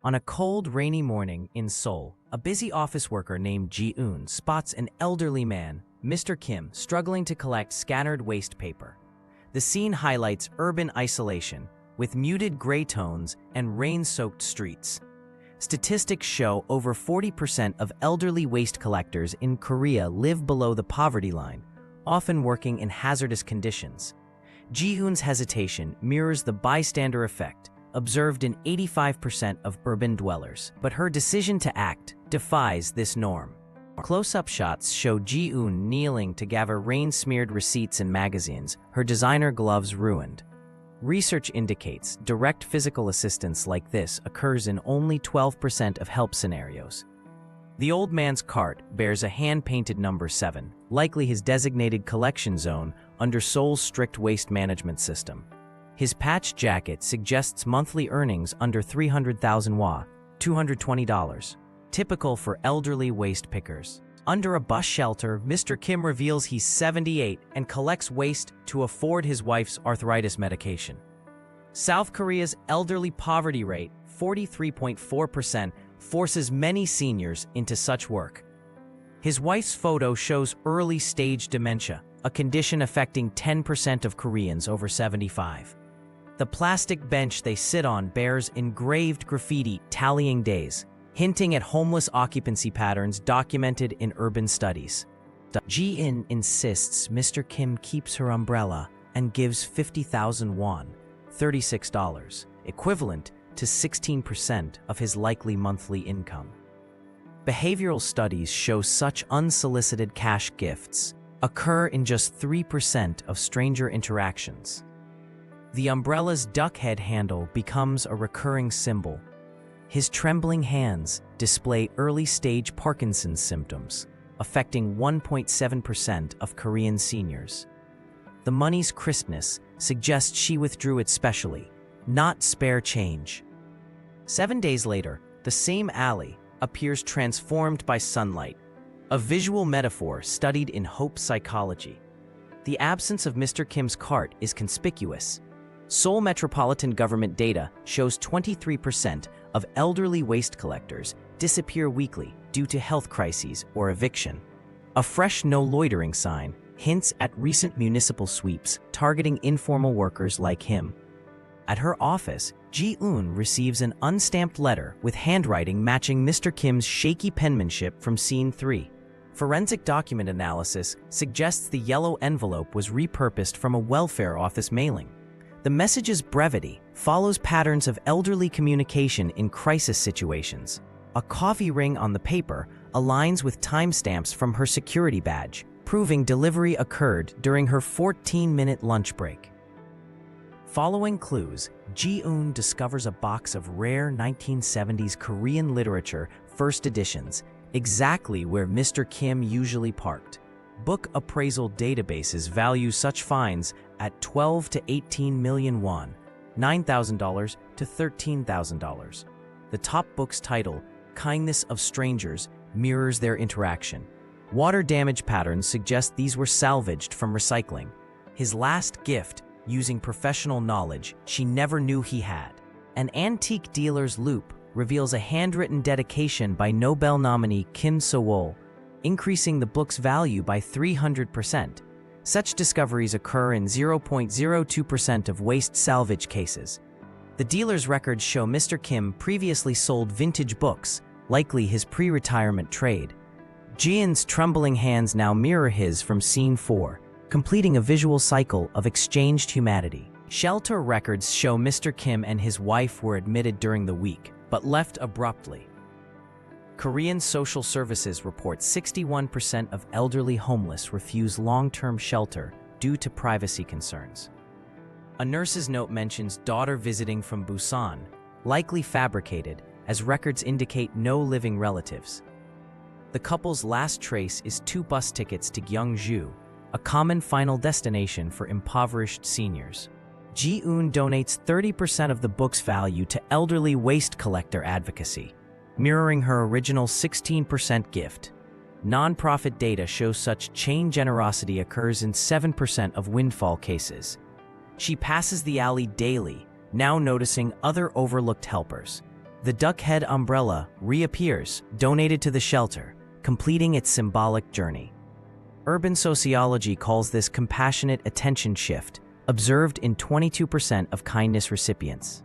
On a cold, rainy morning in Seoul, a busy office worker named Ji-eun spots an elderly man, Mr. Kim, struggling to collect scattered waste paper. The scene highlights urban isolation, with muted gray tones and rain-soaked streets. Statistics show over 40% of elderly waste collectors in Korea live below the poverty line, often working in hazardous conditions. Ji-eun's hesitation mirrors the bystander effect, observed in 85% of urban dwellers, but her decision to act defies this norm. Close-up shots show Ji-eun kneeling to gather rain-smeared receipts and magazines, her designer gloves ruined. Research indicates direct physical assistance like this occurs in only 12% of help scenarios. The old man's cart bears a hand-painted number 7, likely his designated collection zone under Seoul's strict waste management system. His patched jacket suggests monthly earnings under 300,000 won, $220, typical for elderly waste pickers. Under a bus shelter, Mr. Kim reveals he's 78 and collects waste to afford his wife's arthritis medication. South Korea's elderly poverty rate, 43.4%, forces many seniors into such work. His wife's photo shows early-stage dementia, a condition affecting 10% of Koreans over 75. The plastic bench they sit on bears engraved graffiti tallying days, hinting at homeless occupancy patterns documented in urban studies. Ji-eun insists Mr. Kim keeps her umbrella and gives 50,000 won, $36, equivalent to 16% of his likely monthly income. Behavioral studies show such unsolicited cash gifts occur in just 3% of stranger interactions. The umbrella's duck head handle becomes a recurring symbol. His trembling hands display early-stage Parkinson's symptoms, affecting 1.7% of Korean seniors. The money's crispness suggests she withdrew it specially, not spare change. 7 days later, the same alley appears transformed by sunlight, a visual metaphor studied in hope psychology. The absence of Mr. Kim's cart is conspicuous. Seoul Metropolitan Government data shows 23% of elderly waste collectors disappear weekly due to health crises or eviction. A fresh no loitering sign hints at recent municipal sweeps targeting informal workers like him. At her office, Ji-eun receives an unstamped letter with handwriting matching Mr. Kim's shaky penmanship from Scene 3. Forensic document analysis suggests the yellow envelope was repurposed from a welfare office mailing. The message's brevity follows patterns of elderly communication in crisis situations. A coffee ring on the paper aligns with timestamps from her security badge, proving delivery occurred during her 14-minute lunch break. Following clues, Ji-eun discovers a box of rare 1970s Korean literature first editions, exactly where Mr. Kim usually parked. Book appraisal databases value such finds at 12 to 18 million won, $9,000 to $13,000. The top book's title, Kindness of Strangers, mirrors their interaction. Water damage patterns suggest these were salvaged from recycling. His last gift, using professional knowledge she never knew he had. An antique dealer's loop reveals a handwritten dedication by Nobel nominee Kim So-wol, increasing the book's value by 300%. Such discoveries occur in 0.02% of waste salvage cases. The dealer's records show Mr. Kim previously sold vintage books, likely his pre-retirement trade. Ji-eun's trembling hands now mirror his from Scene 4, completing a visual cycle of exchanged humanity. Shelter records show Mr. Kim and his wife were admitted during the week, but left abruptly. Korean social services report 61% of elderly homeless refuse long-term shelter due to privacy concerns. A nurse's note mentions daughter visiting from Busan, likely fabricated, as records indicate no living relatives. The couple's last trace is 2 bus tickets to Gyeongju, a common final destination for impoverished seniors. Ji-eun donates 30% of the book's value to elderly waste collector advocacy, mirroring her original 16% gift. Non-profit data shows such chain generosity occurs in 7% of windfall cases. She passes the alley daily, now noticing other overlooked helpers. The duck head umbrella reappears, donated to the shelter, completing its symbolic journey. Urban sociology calls this compassionate attention shift, observed in 22% of kindness recipients.